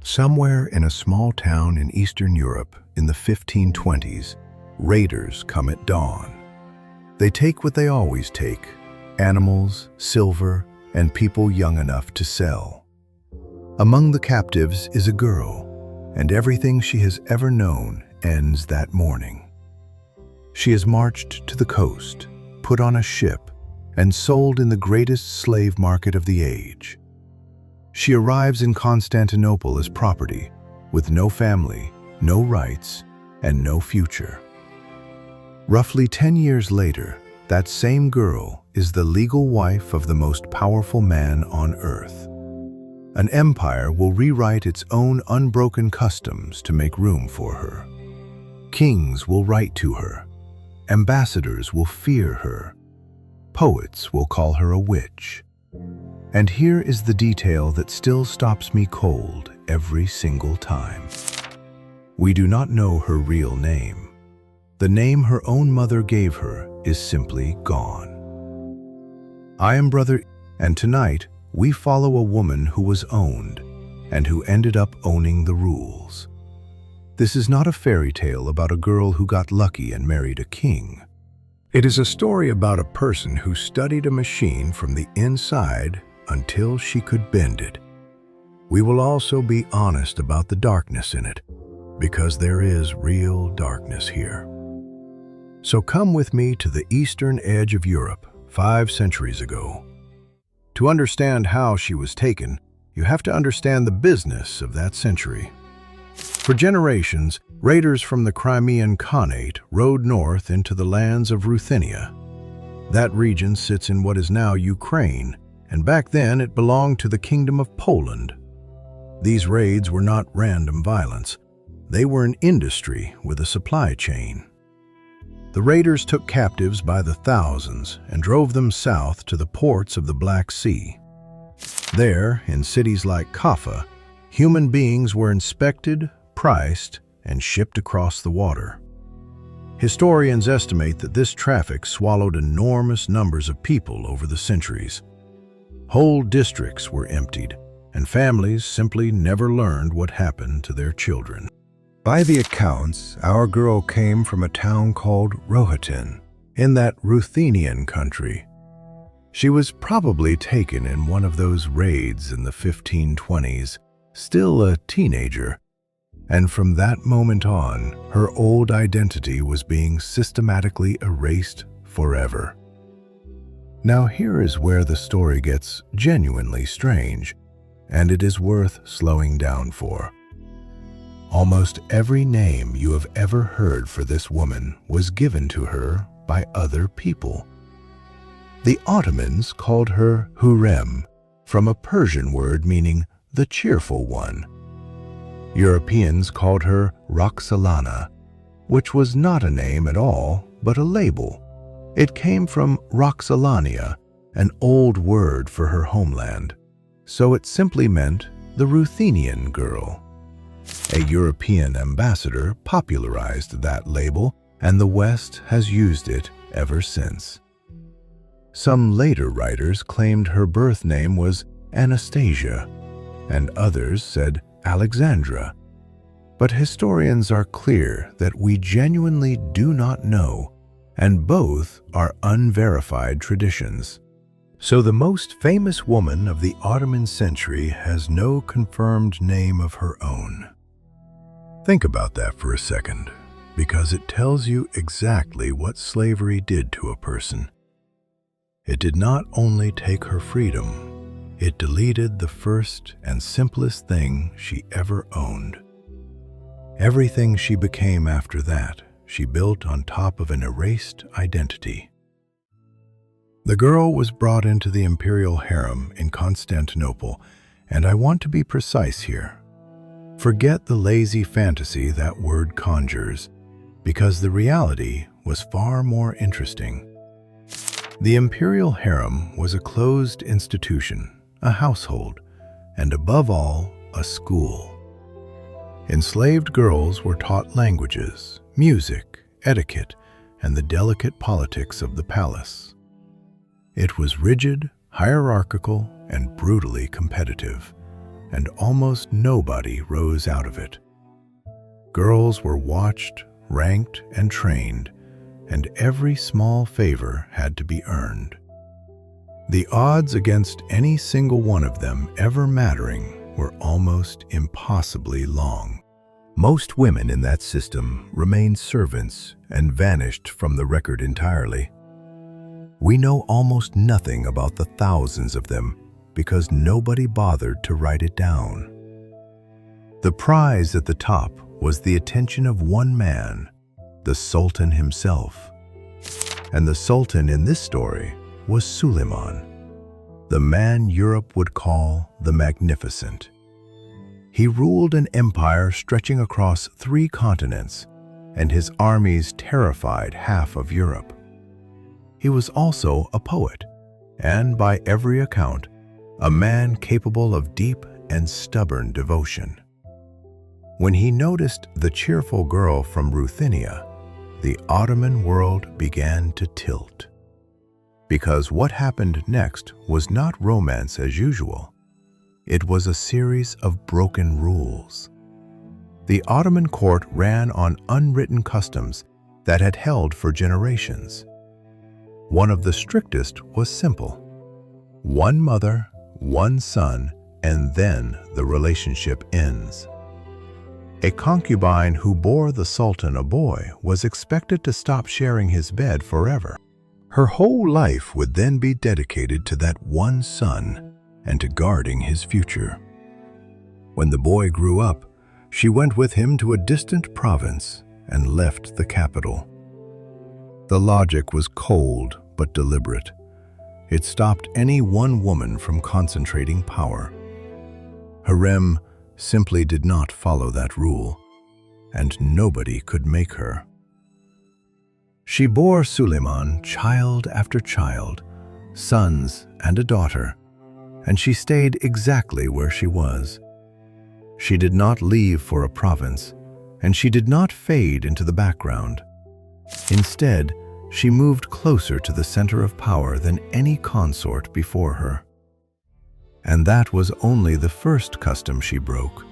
Somewhere in a small town in Eastern Europe in the 1520s, raiders come at dawn. They take what they always take: animals, silver, and people young enough to sell. Among the captives is a girl, and everything she has ever known ends that morning. She is marched to the coast, put on a ship, and sold in the greatest slave market of the age. She arrives in Constantinople as property, with no family, no rights, and no future. Roughly 10 years later, that same girl is the legal wife of the most powerful man on earth. An empire will rewrite its own unbroken customs to make room for her. Kings will write to her. Ambassadors will fear her. Poets will call her a witch. And here is the detail that still stops me cold every single time. We do not know her real name. The name her own mother gave her is simply gone. I am Brother, and tonight we follow a woman who was owned and who ended up owning the rules. This is not a fairy tale about a girl who got lucky and married a king. It is a story about a person who studied a machine from the inside until she could bend it. We will also be honest about the darkness in it, because there is real darkness here. So come with me to the eastern edge of Europe 5 centuries ago. To understand how she was taken, you have to understand the business of that century. For generations, raiders from the Crimean Khanate rode north into the lands of Ruthenia. That region sits in what is now Ukraine, and back then it belonged to the Kingdom of Poland. These raids were not random violence. They were an industry with a supply chain. The raiders took captives by the thousands and drove them south to the ports of the Black Sea. There, in cities like Kaffa, human beings were inspected, priced, and shipped across the water. Historians estimate that this traffic swallowed enormous numbers of people over the centuries. Whole districts were emptied, and families simply never learned what happened to their children. By the accounts, our girl came from a town called Rohatyn, in that Ruthenian country. She was probably taken in one of those raids in the 1520s, still a teenager, and from that moment on, her old identity was being systematically erased forever. Now here is where the story gets genuinely strange, and it is worth slowing down for. Almost every name you have ever heard for this woman was given to her by other people. The Ottomans called her Hurrem, from a Persian word meaning the cheerful one. Europeans called her Roxelana, which was not a name at all, but a label. It came from Roxelania, an old word for her homeland, so it simply meant the Ruthenian girl. A European ambassador popularized that label, and the West has used it ever since. Some later writers claimed her birth name was Anastasia, and others said Alexandra. But historians are clear that we genuinely do not know, and both are unverified traditions. So the most famous woman of the Ottoman century has no confirmed name of her own. Think about that for a second, because it tells you exactly what slavery did to a person. It did not only take her freedom, it deleted the first and simplest thing she ever owned. Everything she became after that, she built on top of an erased identity. The girl was brought into the imperial harem in Constantinople, and I want to be precise here. Forget the lazy fantasy that word conjures, because the reality was far more interesting. The imperial harem was a closed institution, a household, and above all, a school. Enslaved girls were taught languages, music, etiquette, and the delicate politics of the palace. It was rigid, hierarchical, and brutally competitive, and almost nobody rose out of it. Girls were watched, ranked, and trained, and every small favor had to be earned. The odds against any single one of them ever mattering were almost impossibly long. Most women in that system remained servants and vanished from the record entirely. We know almost nothing about the thousands of them because nobody bothered to write it down. The prize at the top was the attention of one man, the Sultan himself. And the Sultan in this story was Suleiman, the man Europe would call the Magnificent. He ruled an empire stretching across 3 continents, and his armies terrified half of Europe. He was also a poet, and by every account, a man capable of deep and stubborn devotion. When he noticed the cheerful girl from Ruthenia, the Ottoman world began to tilt. Because what happened next was not romance as usual. It was a series of broken rules. The Ottoman court ran on unwritten customs that had held for generations. One of the strictest was simple: one mother, one son, and then the relationship ends. A concubine who bore the Sultan a boy was expected to stop sharing his bed forever. Her whole life would then be dedicated to that one son and to guarding his future. When the boy grew up, she went with him to a distant province and left the capital. The logic was cold but deliberate. It stopped any one woman from concentrating power. Hurrem simply did not follow that rule, and nobody could make her. She bore Suleiman child after child, sons and a daughter, and she stayed exactly where she was. She did not leave for a province, and she did not fade into the background. Instead, she moved closer to the center of power than any consort before her. And that was only the first custom she broke,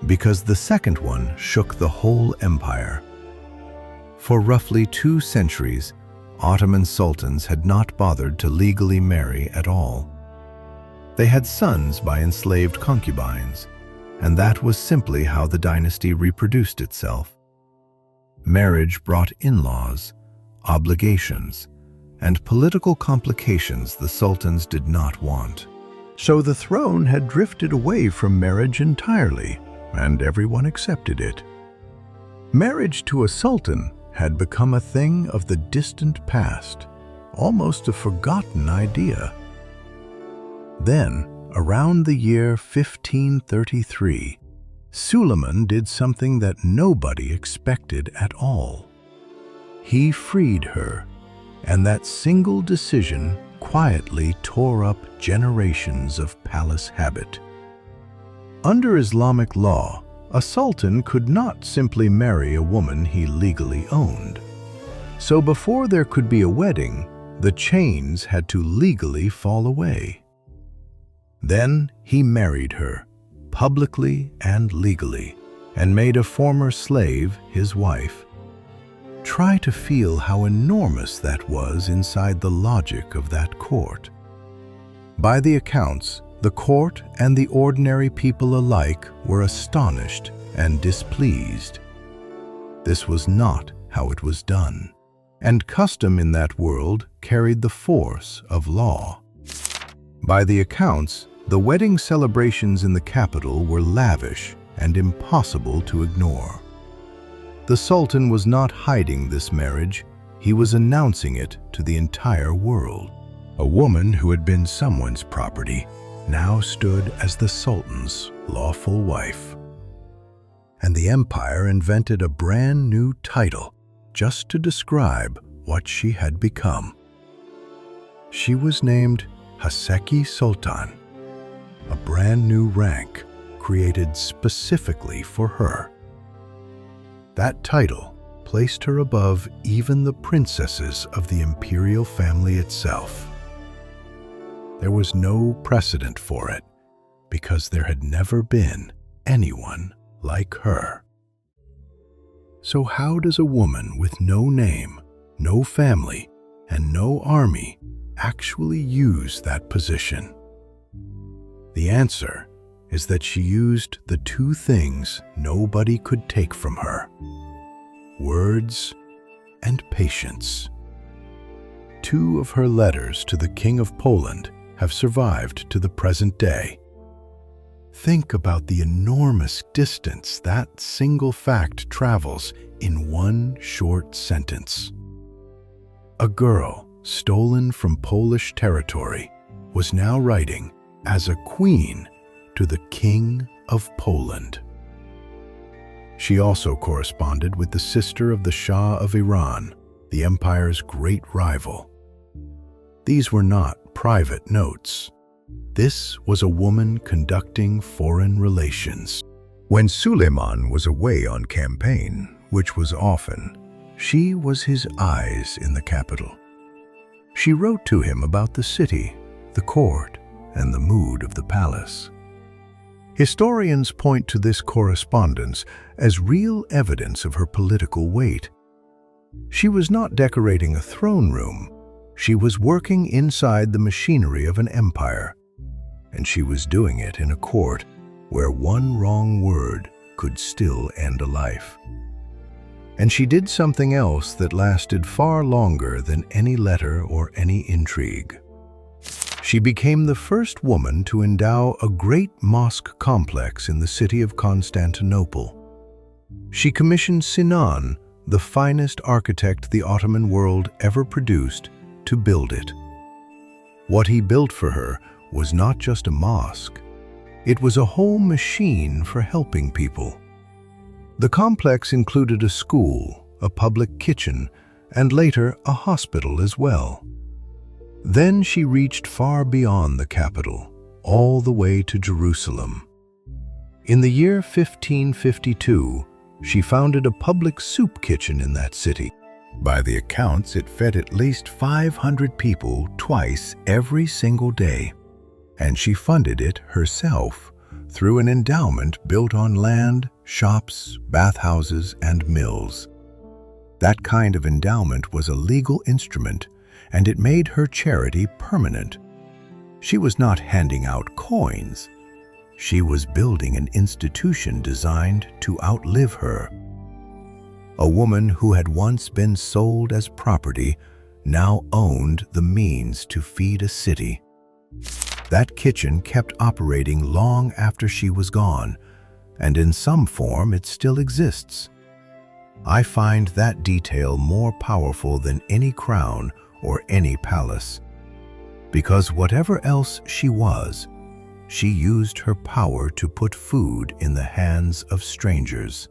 because the second one shook the whole empire. For roughly 2 centuries, Ottoman sultans had not bothered to legally marry at all. They had sons by enslaved concubines, and that was simply how the dynasty reproduced itself. Marriage brought in-laws, obligations, and political complications the sultans did not want. So the throne had drifted away from marriage entirely, and everyone accepted it. Marriage to a sultan had become a thing of the distant past, almost a forgotten idea. Then, around the year 1533, Suleiman did something that nobody expected at all. He freed her, and that single decision quietly tore up generations of palace habit. Under Islamic law, a sultan could not simply marry a woman he legally owned. So before there could be a wedding, the chains had to legally fall away. Then he married her, publicly and legally, and made a former slave his wife. Try to feel how enormous that was inside the logic of that court. By the accounts, the court and the ordinary people alike were astonished and displeased. This was not how it was done, and custom in that world carried the force of law. By the accounts, the wedding celebrations in the capital were lavish and impossible to ignore. The Sultan was not hiding this marriage, he was announcing it to the entire world. A woman who had been someone's property now stood as the Sultan's lawful wife. And the empire invented a brand new title just to describe what she had become. She was named Haseki Sultan, a brand new rank created specifically for her. That title placed her above even the princesses of the imperial family itself. There was no precedent for it, because there had never been anyone like her. So how does a woman with no name, no family, and no army actually use that position? The answer is that she used the two things nobody could take from her: words and patience. Two of her letters to the King of Poland have survived to the present day. Think about the enormous distance that single fact travels in one short sentence. A girl stolen from Polish territory was now writing as a queen to the King of Poland. She also corresponded with the sister of the Shah of Iran, the empire's great rival. These were not private notes. This was a woman conducting foreign relations. When Suleiman was away on campaign, which was often, she was his eyes in the capital. She wrote to him about the city, the court, and the mood of the palace. Historians point to this correspondence as real evidence of her political weight. She was not decorating a throne room. She was working inside the machinery of an empire, and she was doing it in a court where one wrong word could still end a life. And she did something else that lasted far longer than any letter or any intrigue. She became the first woman to endow a great mosque complex in the city of Constantinople. She commissioned Sinan, the finest architect the Ottoman world ever produced, to build it. What he built for her was not just a mosque. It was a whole machine for helping people. The complex included a school, a public kitchen, and later a hospital as well. Then she reached far beyond the capital, all the way to Jerusalem. In the year 1552, she founded a public soup kitchen in that city. By the accounts, it fed at least 500 people twice every single day, and she funded it herself through an endowment built on land, shops, bathhouses, and mills. That kind of endowment was a legal instrument, and it made her charity permanent. She was not handing out coins. She was building an institution designed to outlive her. A woman who had once been sold as property now owned the means to feed a city. That kitchen kept operating long after she was gone, and in some form it still exists. I find that detail more powerful than any crown or any palace, because whatever else she was, she used her power to put food in the hands of strangers.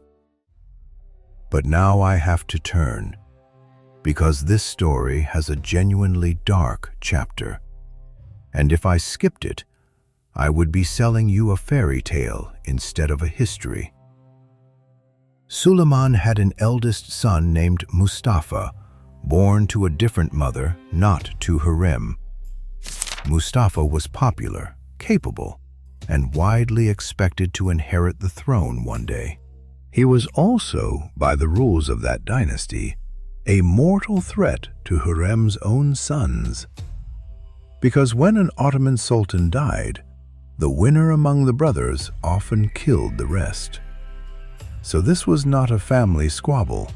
But now I have to turn, because this story has a genuinely dark chapter. And if I skipped it, I would be selling you a fairy tale instead of a history. Suleiman had an eldest son named Mustafa, born to a different mother, not to Hurrem. Mustafa was popular, capable, and widely expected to inherit the throne one day. He was also, by the rules of that dynasty, a mortal threat to Hurrem's own sons. Because when an Ottoman sultan died, the winner among the brothers often killed the rest. So this was not a family squabble.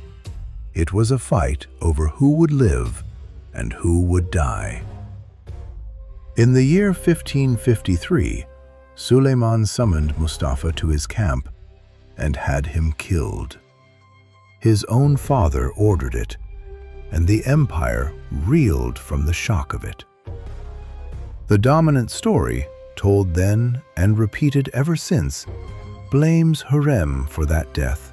It was a fight over who would live and who would die. In the year 1553, Suleiman summoned Mustafa to his camp and had him killed. His own father ordered it, and the empire reeled from the shock of it. The dominant story, told then and repeated ever since, blames Hurrem for that death.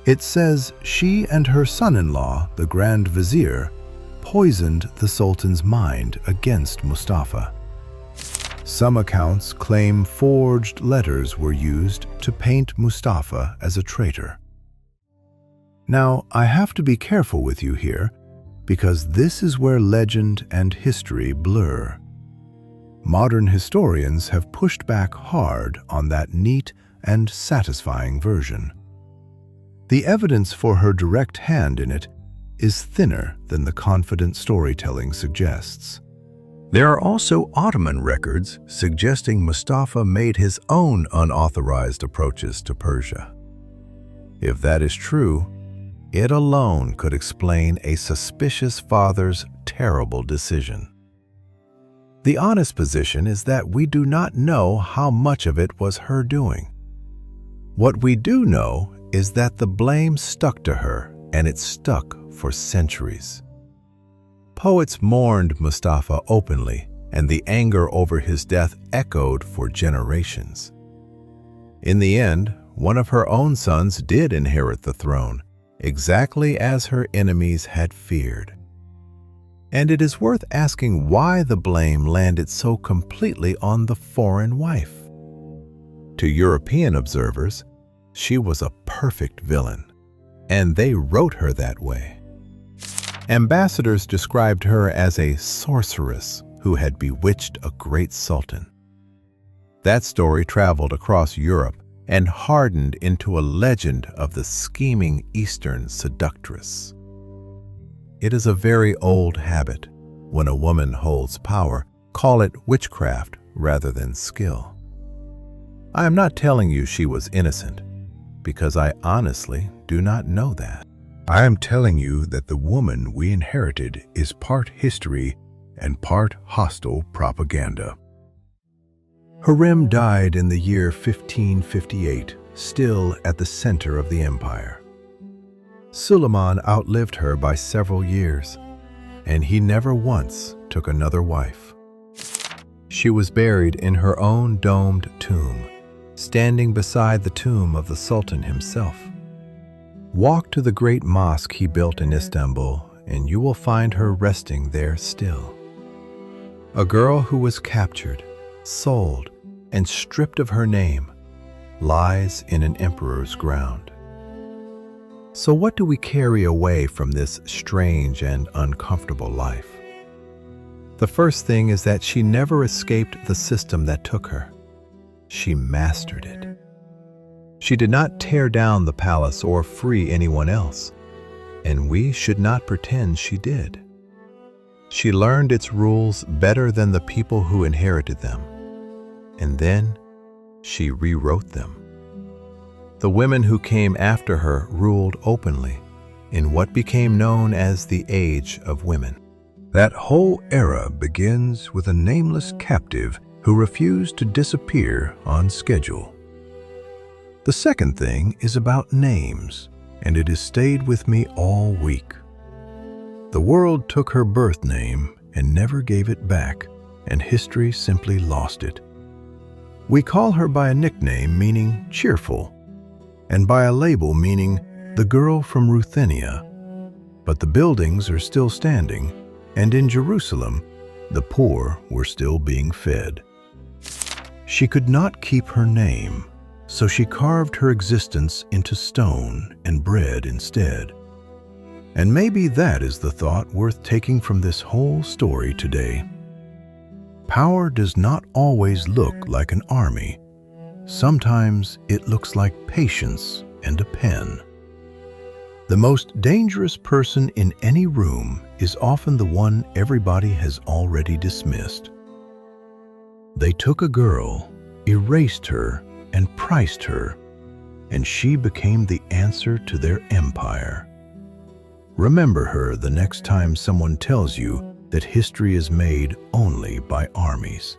It says she and her son-in-law, the Grand Vizier, poisoned the Sultan's mind against Mustafa. Some accounts claim forged letters were used to paint Mustafa as a traitor. Now, I have to be careful with you here, because this is where legend and history blur. Modern historians have pushed back hard on that neat and satisfying version. The evidence for her direct hand in it is thinner than the confident storytelling suggests. There are also Ottoman records suggesting Mustafa made his own unauthorized approaches to Persia. If that is true, it alone could explain a suspicious father's terrible decision. The honest position is that we do not know how much of it was her doing. What we do know is that the blame stuck to her, and it stuck for centuries. Poets mourned Mustafa openly, and the anger over his death echoed for generations. In the end, one of her own sons did inherit the throne, exactly as her enemies had feared. And it is worth asking why the blame landed so completely on the foreign wife. To European observers, she was a perfect villain, and they wrote her that way. Ambassadors described her as a sorceress who had bewitched a great sultan. That story traveled across Europe and hardened into a legend of the scheming Eastern seductress. It is a very old habit, when a woman holds power, call it witchcraft rather than skill. I am not telling you she was innocent, because I honestly do not know that. I am telling you that the woman we inherited is part history and part hostile propaganda. Hurrem died in the year 1558, still at the center of the empire. Sultan outlived her by several years, and he never once took another wife. She was buried in her own domed tomb, standing beside the tomb of the Sultan himself. Walk to the great mosque he built in Istanbul, and you will find her resting there still. A girl who was captured, sold, and stripped of her name, lies in an emperor's ground. So what do we carry away from this strange and uncomfortable life? The first thing is that she never escaped the system that took her. She mastered it. She did not tear down the palace or free anyone else, and we should not pretend she did. She learned its rules better than the people who inherited them, and then she rewrote them. The women who came after her ruled openly in what became known as the Age of Women. That whole era begins with a nameless captive who refused to disappear on schedule. The second thing is about names, and it has stayed with me all week. The world took her birth name and never gave it back, and history simply lost it. We call her by a nickname meaning cheerful, and by a label meaning the girl from Ruthenia. But the buildings are still standing, and in Jerusalem, the poor were still being fed. She could not keep her name, so she carved her existence into stone and bread instead. And maybe that is the thought worth taking from this whole story today. Power does not always look like an army. Sometimes it looks like patience and a pen. The most dangerous person in any room is often the one everybody has already dismissed. They took a girl, erased her, and priced her, and she became the answer to their empire. Remember her the next time someone tells you that history is made only by armies.